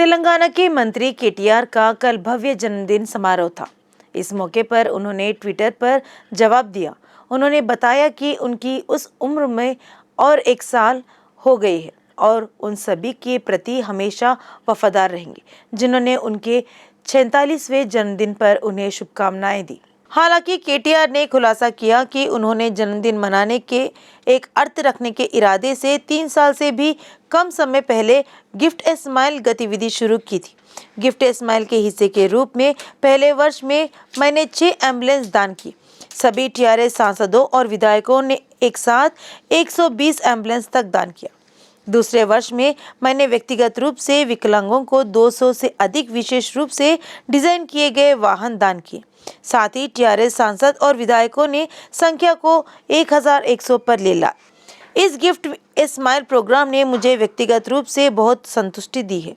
तेलंगाना के मंत्री केटीआर का कल भव्य जन्मदिन समारोह था। इस मौके पर उन्होंने ट्विटर पर जवाब दिया। उन्होंने बताया कि उनकी उस उम्र में और 1 साल हो गई है और उन सभी के प्रति हमेशा वफादार रहेंगे जिन्होंने उनके 46वें जन्मदिन पर उन्हें शुभकामनाएं दी। हालांकि केटीआर ने खुलासा किया कि उन्होंने जन्मदिन मनाने के एक अर्थ रखने के इरादे से 3 साल से भी कम समय पहले गिफ्ट ए स्माइल गतिविधि शुरू की थी। गिफ्ट ए स्माइल के हिस्से के रूप में पहले वर्ष में मैंने 6 एम्बुलेंस दान की। सभी टीआरएस सांसदों और विधायकों ने एक साथ 120 एम्बुलेंस तक दान किया। दूसरे वर्ष में मैंने व्यक्तिगत रूप से विकलांगों को 200 से अधिक विशेष रूप से डिजाइन किए गए वाहन दान किए। साथ ही टीआरएस सांसद और विधायकों ने संख्या को 1100 पर ले ला। इस गिफ्ट ए स्माइल प्रोग्राम ने मुझे व्यक्तिगत रूप से बहुत संतुष्टि दी है।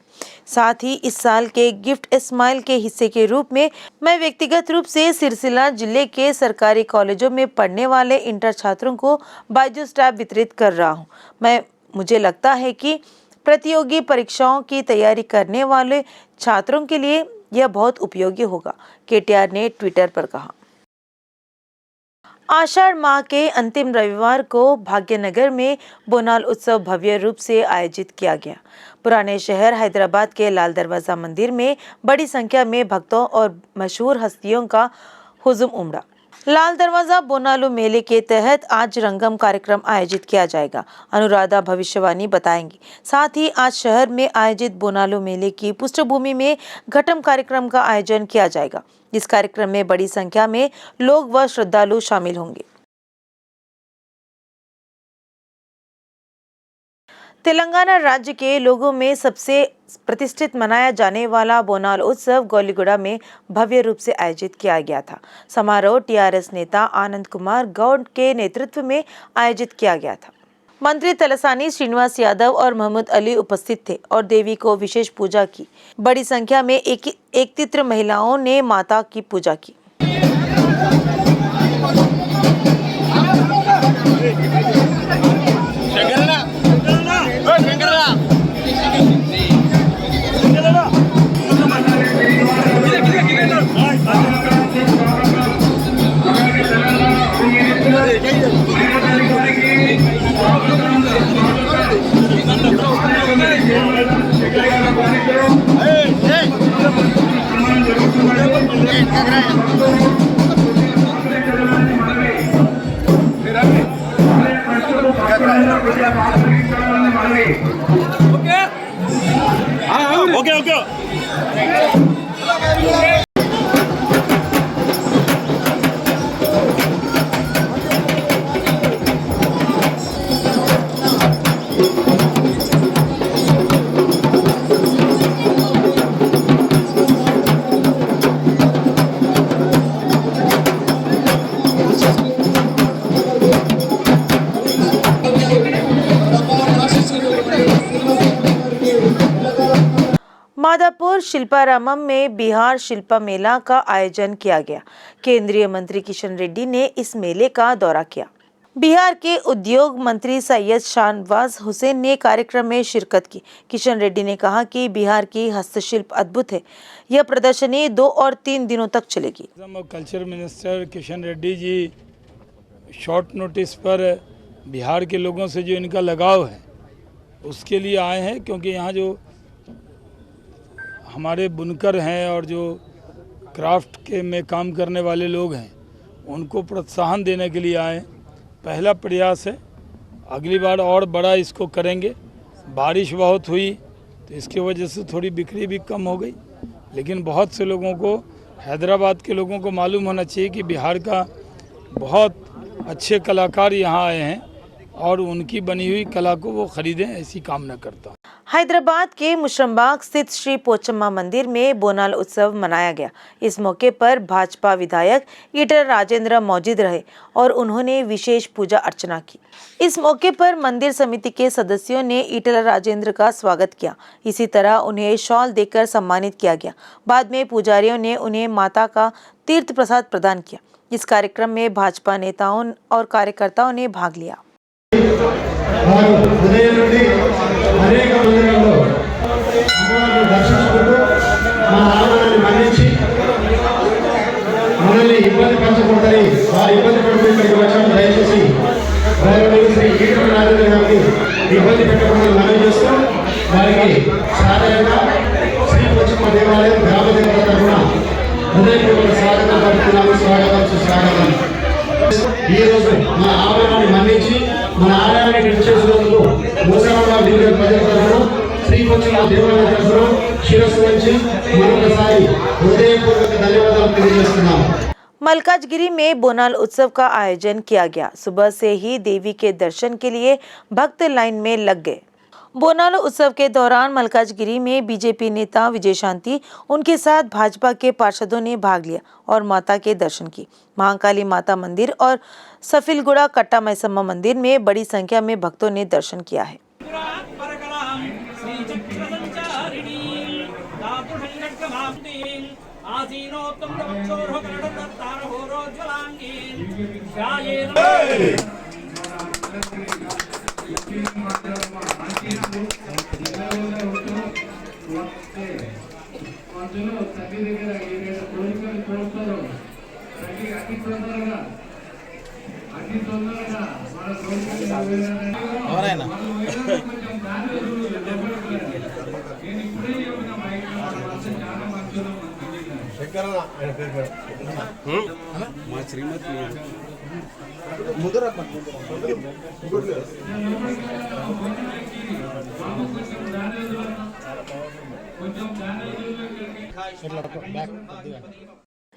साथ ही इस साल के गिफ्ट ए स्माइल के हिस्से के रूप में मैं व्यक्तिगत रूप से सिरसिला जिले के सरकारी कॉलेजों में पढ़ने वाले इंटर छात्रों को बायजूस टैब वितरित कर रहा हूँ। मुझे लगता है कि प्रतियोगी परीक्षाओं की तैयारी करने वाले छात्रों के लिए यह बहुत उपयोगी होगा, केटीआर ने ट्विटर पर कहा। आषाढ़ माह के अंतिम रविवार को भाग्यनगर में बोनाल उत्सव भव्य रूप से आयोजित किया गया। पुराने शहर हैदराबाद के लाल दरवाजा मंदिर में बड़ी संख्या में भक्तों और मशहूर हस्तियों का हुजूम उमड़ा। लाल दरवाजा बोनालू मेले के तहत आज रंगम कार्यक्रम आयोजित किया जाएगा, अनुराधा भविष्यवाणी बताएंगी। साथ ही आज शहर में आयोजित बोनालू मेले की पृष्ठभूमि में घटम कार्यक्रम का आयोजन किया जाएगा। इस कार्यक्रम में बड़ी संख्या में लोग व श्रद्धालु शामिल होंगे। तेलंगाना राज्य के लोगों में सबसे प्रतिष्ठित मनाया जाने वाला बोनाल उत्सव गोलीगुड़ा में भव्य रूप से आयोजित किया गया था। समारोह टीआरएस नेता आनंद कुमार गौड़ के नेतृत्व में आयोजित किया गया था। मंत्री तलसानी श्रीनिवास यादव और मोहम्मद अली उपस्थित थे और देवी को विशेष पूजा की। बड़ी संख्या में एकत्रित महिलाओं ने माता की पूजा की। ओके। माधापुर शिल्पारामम में बिहार शिल्पा मेला का आयोजन किया गया। केंद्रीय मंत्री किशन रेड्डी ने इस मेले का दौरा किया। बिहार के उद्योग मंत्री सैयद शाहनवाज हुसैन ने कार्यक्रम में शिरकत की। किशन रेड्डी ने कहा कि बिहार की हस्तशिल्प अद्भुत है। यह प्रदर्शनी 2 और 3 दिनों तक चलेगी। Culture minister Kishan Reddy ji short notice पर बिहार के लोगों से जो इनका लगाव है उसके लिए आए हैं, क्योंकि यहाँ जो हमारे बुनकर हैं और जो क्राफ्ट के में काम करने वाले लोग हैं उनको प्रोत्साहन देने के लिए आए। पहला प्रयास है, अगली बार और बड़ा इसको करेंगे। बारिश बहुत हुई तो इसकी वजह से थोड़ी बिक्री भी कम हो गई, लेकिन बहुत से लोगों को, हैदराबाद के लोगों को मालूम होना चाहिए कि बिहार का बहुत अच्छे कलाकार यहाँ आए हैं और उनकी बनी हुई कला को वो खरीदें, ऐसी कामना करता हूँ। हैदराबाद के मुशर्रमबाग स्थित श्री पोचम्मा मंदिर में बोनाल उत्सव मनाया गया। इस मौके पर भाजपा विधायक ईटला राजेंद्र मौजूद रहे और उन्होंने विशेष पूजा अर्चना की। इस मौके पर मंदिर समिति के सदस्यों ने ईटला राजेंद्र का स्वागत किया। इसी तरह उन्हें शॉल देकर सम्मानित किया गया। बाद में पुजारियों ने उन्हें माता का तीर्थ प्रसाद प्रदान किया। इस कार्यक्रम में भाजपा नेताओं और कार्यकर्ताओं ने भाग लिया। అమ్మవారిని దర్శించుకుంటూ మన ఆలయాన్ని మన్నించి మనల్ని ఇబ్బంది పరచకూడదని వారు ఇబ్బంది పడుతూ ఇక్కడికి వచ్చాము. దయచేసి గౌరవనీయులు శ్రీ ఈటల రాజేంద్ర గారికి ఇబ్బంది పెట్టకుండా మనం చేస్తూ వారికి సాధారణంగా శ్రీ పోచమ్మ దేవాలయం గ్రామ దేవత తరఫున హృదయపూర్వక స్వాగతం పలుకుతున్నాము. స్వాగతం సుస్వాగతం. ఈ రోజు మన ఆలయాన్ని మన్నించి మన ఆలయాన్ని నిర్చేసినందుకు మూసారాబాద్ డివిజన్ ప్రజల తరఫున శ్రీ పోచమ్మ దేవాలయం తరఫున శిరస్సు వంచి మరొకసారి హృదయపూర్వక ధన్యవాదాలు తెలియజేస్తున్నాము. मलकाजगिरी में बोनाल उत्सव का आयोजन किया गया। सुबह से ही देवी के दर्शन के लिए भक्त लाइन में लग गए। बोनाल उत्सव के दौरान मलकाजगिरी में बीजेपी नेता विजय शांति उनके साथ भाजपा के पार्षदों ने भाग लिया और माता के दर्शन की। महाकाली माता मंदिर और सफिलगुड़ा कट्टा मैसम्मा मंदिर में बड़ी संख्या में भक्तों ने दर्शन किया है।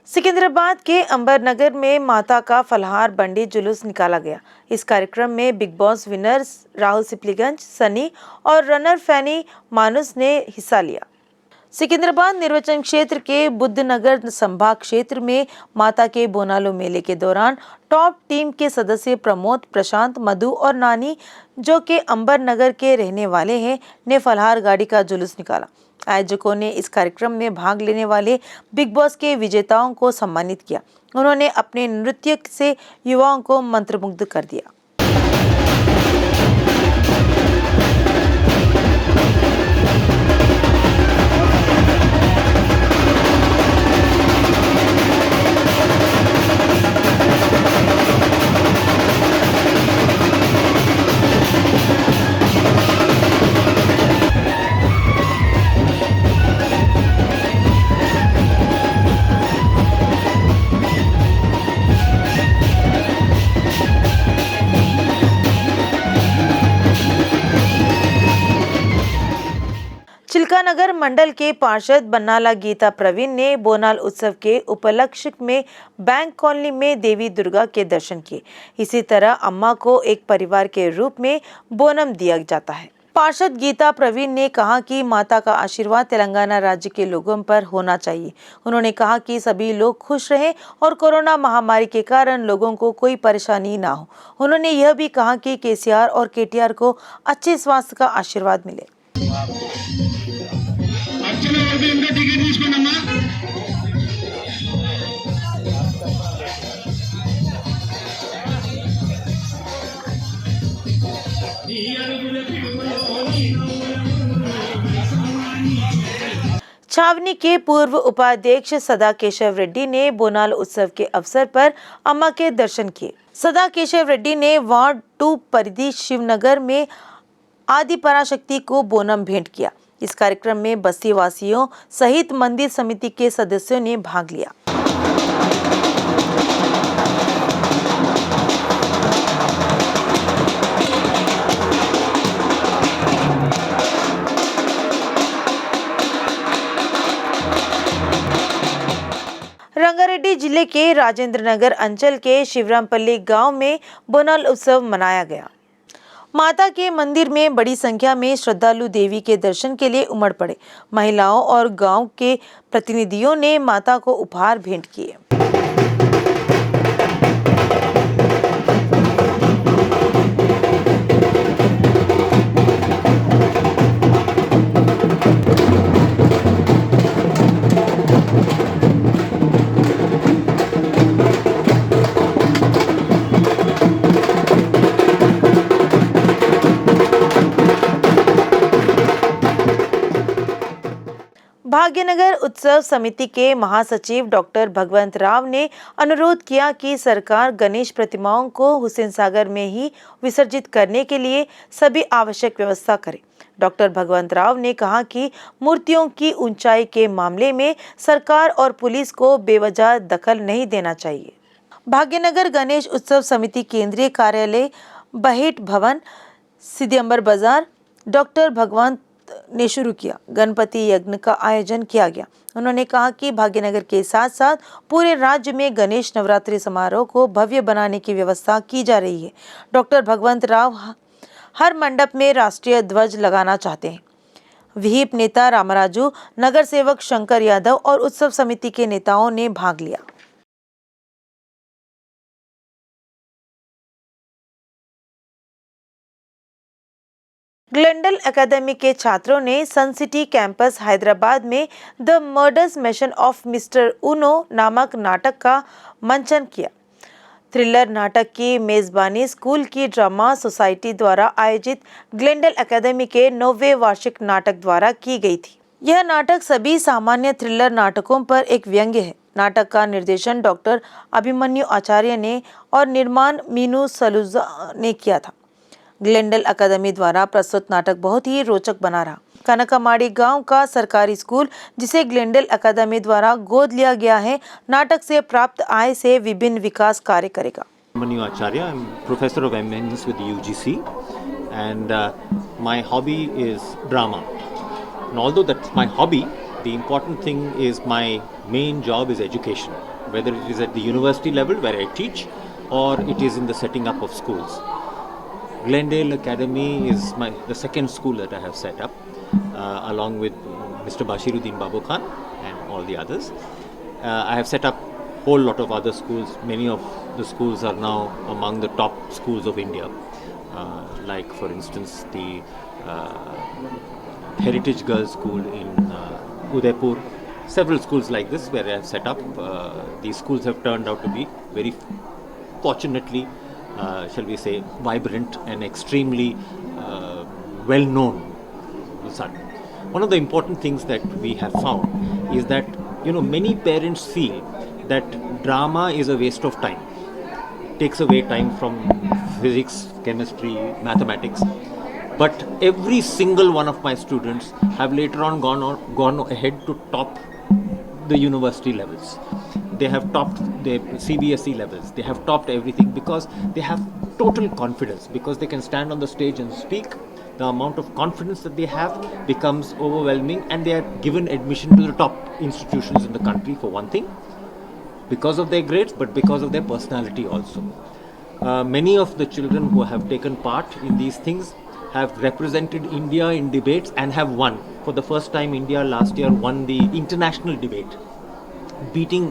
सिकंदराबाद के अंबर नगर में माता का फलहार बंडी जुलूस निकाला गया। इस कार्यक्रम में Bigg Boss winners Rahul Sipligunj, Sunny और रनर फैनी मानुस ने हिस्सा लिया। सिकंदराबाद निर्वाचन क्षेत्र के बुद्धनगर संभाग क्षेत्र में माता के बोनालो मेले के दौरान टॉप टीम के सदस्य प्रमोद, प्रशांत, मधु और नानी, जो के अंबर नगर के रहने वाले हैं, ने फलहार गाड़ी का जुलूस निकाला। आयोजकों ने इस कार्यक्रम में भाग लेने वाले बिग बॉस के विजेताओं को सम्मानित किया। उन्होंने अपने नृत्य से युवाओं को मंत्रमुग्ध कर दिया। चिल्कानगर मंडल के पार्षद बन्नाला गीता प्रवीण ने बोनाल उत्सव के उपलक्ष्य में बैंक कॉलोनी में देवी दुर्गा के दर्शन किए। इसी तरह अम्मा को एक परिवार के रूप में बोनम दिया जाता है। पार्षद गीता प्रवीण ने कहा कि माता का आशीर्वाद तेलंगाना राज्य के लोगों पर होना चाहिए। उन्होंने कहा कि सभी लोग खुश रहें और कोरोना महामारी के कारण लोगों को कोई परेशानी ना हो। उन्होंने यह भी कहा कि केसीआर और केटीआर को अच्छे स्वास्थ्य का आशीर्वाद मिले। छावनी के पूर्व उपाध्यक्ष सदा केशव रेड्डी ने बोनाल उत्सव के अवसर पर अम्मा के दर्शन किए। सदा केशव रेड्डी ने वार्ड 2 परिधि शिवनगर में आदि पराशक्ति को बोनम भेंट किया। इस कार्यक्रम में बस्ती वासियों सहित मंदिर समिति के सदस्यों ने भाग लिया। रंगारेड्डी जिले के राजेंद्र नगर अंचल के शिवरामपल्ली गांव में बोनाल उत्सव मनाया गया। माता के मंदिर में बड़ी संख्या में श्रद्धालु देवी के दर्शन के लिए उमड़ पड़े। महिलाओं और गांव के प्रतिनिधियों ने माता को उपहार भेंट किए। भाग्यनगर उत्सव समिति के महासचिव डॉक्टर भगवंत राव ने अनुरोध किया कि सरकार गणेश प्रतिमाओं को हुसैन सागर में ही विसर्जित करने के लिए सभी आवश्यक व्यवस्था करे। डॉक्टर भगवंत राव ने कहा कि मूर्तियों की ऊंचाई के मामले में सरकार और पुलिस को बेवजह दखल नहीं देना चाहिए। भाग्यनगर गणेश उत्सव समिति केंद्रीय कार्यालय बहेट भवन सिद्धिअंबर बाजार डॉक्टर भगवंत ने शुरू किया। गणपति यज्ञ का आयोजन किया गया। उन्होंने कहा कि भाग्यनगर के साथ साथ पूरे राज्य में गणेश नवरात्रि समारोह को भव्य बनाने की व्यवस्था की जा रही है। डॉक्टर भगवंत राव हर मंडप में राष्ट्रीय ध्वज लगाना चाहते हैं। विहिप नेता रामराजू, नगर सेवक शंकर यादव और उत्सव समिति के नेताओं ने भाग लिया। ग्लेंडल एकेडमी के छात्रों ने सन सिटी कैंपस हैदराबाद में the murders mission of mister Uno नामक नाटक का मंचन किया। थ्रिलर नाटक की मेजबानी स्कूल की ड्रामा सोसाइटी द्वारा आयोजित ग्लेंडल एकेडमी के 9वें वार्षिक नाटक द्वारा की गई थी। यह नाटक सभी सामान्य थ्रिलर नाटकों पर एक व्यंग्य है। नाटक का निर्देशन डॉक्टर अभिमन्यु आचार्य ने और निर्माण मीनू सलूजा ने किया था। ग्लेंडल अकादमी द्वारा प्रस्तुत नाटक बहुत ही रोचक बना रहा। कनकामाड़ी गांव का सरकारी स्कूल जिसे ग्लेंडल अकादमी द्वारा गोद लिया गया है, नाटक से प्राप्त आय से विभिन्न विकास कार्य करेगा। Manu Acharya, I'm professor of MNs with the UGC, and my hobby is drama. And although that's my hobby, the important thing is my main job is education, whether it is at the university level where I teach or it is in the setting up of schools. Glendale Academy is the second school that I have set up, along with Mr. Bashiruddin Babu Khan and all the others. I have set up a whole lot of other schools. Many of the schools are now among the top schools of India. Like for instance the Heritage Girls School in Udaipur. Several schools like this where I have set up. These schools have turned out to be very fortunately shall we say, vibrant and extremely well known. One of the important things that we have found is that many parents feel that drama is a waste of time. It takes away time from physics, chemistry, mathematics. But every single one of my students have later on gone ahead to top the university levels. They have topped the CBSE levels. They have topped everything because they have total confidence, because they can stand on the stage and speak. The amount of confidence that they have becomes overwhelming, and they are given admission to the top institutions in the country for one thing, because of their grades, but because of their personality also. Many of the children who have taken part in these things have represented India in debates and have won. For the first time, India last year won the international debate, beating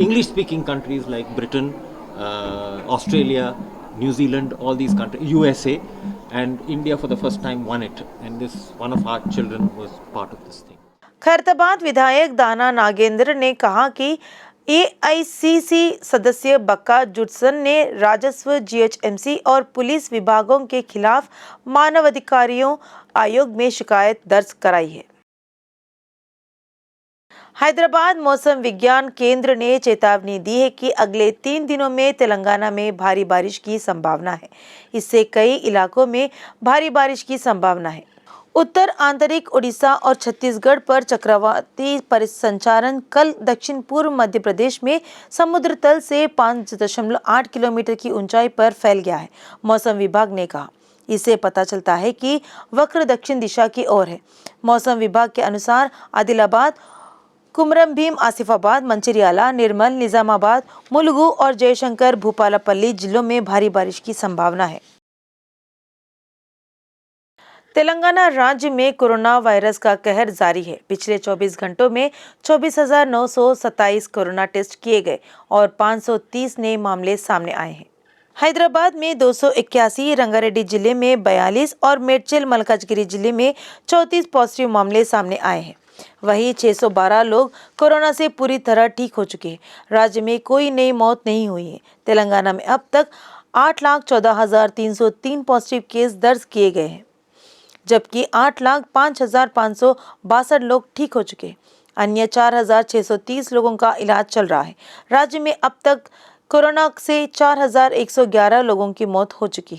English-speaking countries like Britain, Australia, New Zealand, all these countries, USA, and India for the first time won it. And this one of our children was part of this thing. Khairatabad विधायक दाना नागेंद्र ने कहा कि AICC सदस्य बक्का जुडसन ने राजस्व, GHMC और पुलिस विभागों के खिलाफ मानवाधिकारियों आयोग में शिकायत दर्ज कराई है। हैदराबाद मौसम विज्ञान केंद्र ने चेतावनी दी है कि अगले 3 दिनों में तेलंगाना में भारी बारिश की संभावना है। इससे कई इलाकों में भारी बारिश की संभावना है। उत्तर आंतरिक उड़ीसा और छत्तीसगढ़ पर चक्रवाती परिसंचारण कल दक्षिण पूर्व मध्य प्रदेश में समुद्र तल से 5.8 किलोमीटर की ऊंचाई पर फैल गया है। मौसम विभाग ने कहा, इससे पता चलता है कि वक्र दक्षिण दिशा की ओर है। मौसम विभाग के अनुसार आदिलाबाद, कुमरम भीम, आसिफाबाद, मंचिरियाला, निर्मल, निजामाबाद, मुलुगु और जयशंकर भूपालपल्ली जिलों में भारी बारिश की संभावना है। तेलंगाना राज्य में कोरोना वायरस का कहर जारी है। पिछले 24 घंटों में 24,927 कोरोना टेस्ट किए गए और 530 नए मामले सामने आए हैं। हैदराबाद में 281, रंगारेड्डी जिले में 42 और मेडचल मलकाजगिरी जिले में 34 पॉजिटिव मामले सामने आए हैं। वहीं 612 लोग कोरोना से पूरी तरह ठीक हो चुके हैं। राज्य में कोई नई मौत नहीं हुई है। तेलंगाना में अब तक 8,14,303 पॉजिटिव केस दर्ज किए गए हैं, जबकि 8,05,562 लोग ठीक हो चुके। अन्य 4,630 लोगों का इलाज चल रहा है। राज्य में अब तक कोरोना से 4,111 लोगों की मौत हो चुकी है।